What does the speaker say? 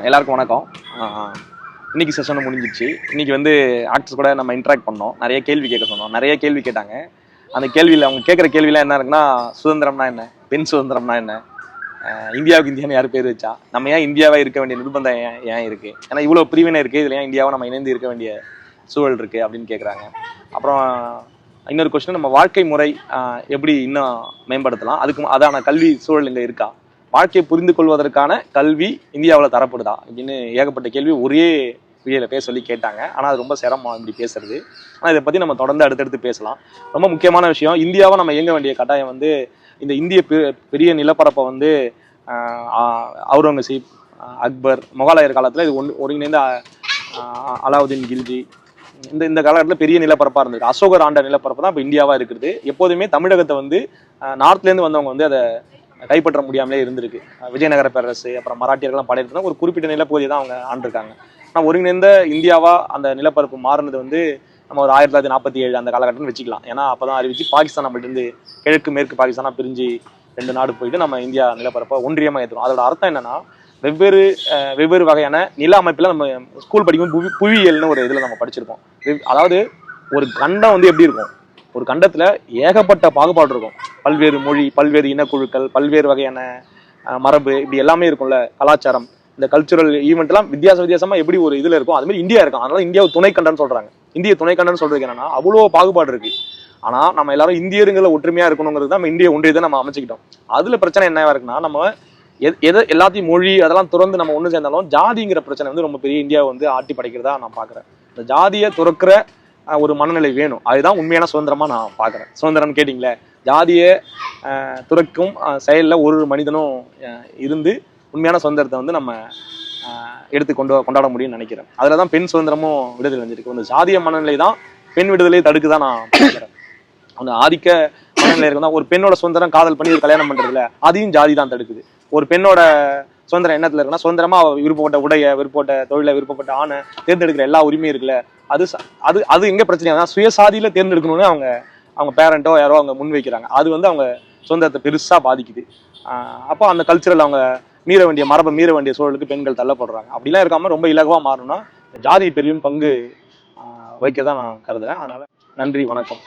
எல்லாருக்கும் வணக்கம். இன்னைக்கு செஷன் முடிஞ்சிச்சு. இன்னைக்கு வந்து ஆக்டர்ஸ் கூட நம்ம இன்ட்ராக்ட் பண்ணோம். நிறைய கேள்வி கேட்க சொன்னோம். நிறைய கேள்வி கேட்டாங்க. அந்த கேள்வியில் அவங்க கேட்குற கேள்விலாம் என்ன இருக்குன்னா, சுதந்திரம்னா என்ன, பெண் சுதந்திரம்னா என்ன, இந்தியாவுக்கு இந்தியான்னு யார் பேர் வச்சா, நம்ம ஏன் இந்தியாவாக இருக்க வேண்டிய நிர்பந்தம் ஏன் இருக்குது, ஏன்னா இவ்வளோ பிரிவினை இருக்குது, இதில் ஏன் இந்தியாவை நம்ம இணைந்து இருக்க வேண்டிய சூழல் இருக்குது அப்படின்னு கேட்குறாங்க. அப்புறம் இன்னொரு கொஸ்டின், நம்ம வாழ்க்கை முறை எப்படி இன்னும் மேம்படுத்தலாம், அதுக்கு அதான கல்வி சூழல் இங்கே இருக்கா, வாழ்க்கையை புரிந்து கொள்வதற்கான கல்வி இந்தியாவில் தரப்படுதா அப்படின்னு ஏகப்பட்ட கேள்வி ஒரே வீடியோவில் பேச சொல்லி கேட்டாங்க. ஆனால் அது ரொம்ப சிரமம் இப்படி பேசுறது. ஆனால் இதை பற்றி நம்ம தொடர்ந்து அடுத்தடுத்து பேசலாம். ரொம்ப முக்கியமான விஷயம், இந்தியாவை நம்ம இயங்க வேண்டிய கட்டாயம் வந்து இந்த இந்திய பெரிய நிலப்பரப்பை வந்து அவுரங்கசீப், அக்பர், முகலாயர் காலத்தில் இது ஒருங்கிணைந்த அலாவுதீன் கில்ஜி இந்த காலகட்டத்தில் பெரிய நிலப்பரப்பாக இருந்தது. அசோகர் ஆண்ட நிலப்பரப்பு தான் இப்போ இந்தியாவாக இருக்குது. எப்போதுமே தமிழகத்தை வந்து நார்த்லேருந்து வந்தவங்க வந்து அதை கைப்பற்ற முடியாமலே இருந்திருக்கு. விஜயநகர பேரரசு, அப்புறம் மராட்டியர்கள்லாம் படையிருந்தாங்க. ஒரு குறிப்பிட்ட நிலப்பகுதியை தான் அவங்க ஆண்டிருக்காங்க. ஆனால் ஒருங்கிணைந்த இந்தியாவா அந்த நிலப்பரப்பு மாறினது வந்து நம்ம ஒரு 1947 அந்த காலகட்டம்னு வச்சுக்கலாம். ஏன்னா அப்போ தான் அறிவிச்சு பாகிஸ்தான் நம்மள்ட்ட கிழக்கு மேற்கு பாகிஸ்தானாக பிரிஞ்சு 2 நாடு போயிட்டு நம்ம இந்தியா நிலப்பரப்பை ஒன்றியமாக ஏற்றுறோம். அதோட அர்த்தம் என்னன்னா, வெவ்வேறு வகையான நில அமைப்பில் நம்ம ஸ்கூல் படிக்கும் புவியியல்னு ஒரு இதில் நம்ம படிச்சிருக்கோம். அதாவது ஒரு கண்டம் வந்து எப்படி இருக்கும், ஒரு கண்டத்துல ஏகப்பட்ட பாகுபாடு இருக்கும். பல்வேறு மொழி, பல்வேறு இனக்குழுக்கள், பல்வேறு வகையான மரபு, இப்படி எல்லாமே இருக்கும்ல, கலாச்சாரம், இந்த கல்ச்சுரல் ஈவெண்ட் எல்லாம் வித்தியாசமா எப்படி ஒரு இதுல இருக்கும், அது மாதிரி இந்தியா இருக்கும். அதனால இந்தியாவை துணைக்கண்டன்னு சொல்றாங்க. இந்திய துணைக்கண்டன்னு சொல்றதுக்கு என்னன்னா, அவ்வளோ பாகுபாடு இருக்கு. ஆனா நம்ம எல்லாரும் இந்தியருங்களை ஒற்றுமையா இருக்கணுங்கிறது தான் நம்ம இந்திய ஒன்றியத்தை நம்ம அமைச்சுக்கிட்டோம். அதுல பிரச்சனை என்னவா இருக்குன்னா, நம்ம எல்லாத்தையும் மொழி அதெல்லாம் துறந்து நம்ம ஒண்ணு சேர்ந்தாலும் ஜாதிங்கிற பிரச்சனை வந்து ரொம்ப பெரிய இந்தியாவை வந்து ஆட்டி படைக்கிறதா நான் பாக்குறேன். இந்த ஜாதியை துறக்கிற ஒரு மனநிலை வேணும். அதுதான் உண்மையான சுதந்திரமா நான் பார்க்குறேன். சுதந்திரம் கேட்டிங்களே, ஜாதியை துறக்கும் செயலில் ஒரு மனிதனும் இருந்து உண்மையான சுதந்திரத்தை வந்து நம்ம எடுத்து கொண்டாட முடியும்னு நினைக்கிறேன். அதில் தான் பெண் சுதந்திரமும் விடுதலை அடைஞ்சிருக்கு. அந்த ஜாதிய மனநிலை தான் பெண் விடுதலையை தடுக்குதான் நான் பார்க்குறேன். அந்த ஆதிக்க மனநிலை இருக்குதான். ஒரு பெண்ணோட சுதந்திரம் காதல் பண்ணி ஒரு கல்யாணம் பண்ணுறதுல அதையும் ஜாதி தான் தடுக்குது. ஒரு பெண்ணோட சுதந்திரம் என்னத்துல இருக்குன்னா, சுதந்திரமா விருப்பப்பட்ட உடைய, விருப்பப்பட்ட தொழிலை, விருப்பப்பட்ட ஆணை தேர்ந்தெடுக்கிற எல்லா உரிமையும் இருக்குல்ல, அது எங்க பிரச்சனை, சுயசாதியில தேர்ந்தெடுக்கணும்னு அவங்க பேரண்டோ யாரோ அவங்க முன் வைக்கிறாங்க. அது வந்து அவங்க சுதந்திரத்தை பெருசா பாதிக்குது. அப்போ அந்த கல்ச்சரல் அவங்க மரபை மீற வேண்டிய சூழலுக்கு பெண்கள் தள்ளப்படுறாங்க. அப்படிலாம் இருக்காம ரொம்ப இலகுவா மாறணும்னா ஜாதி பெரிய பங்கு வைக்கதான் நான் கருதுறேன். அதனால நன்றி, வணக்கம்.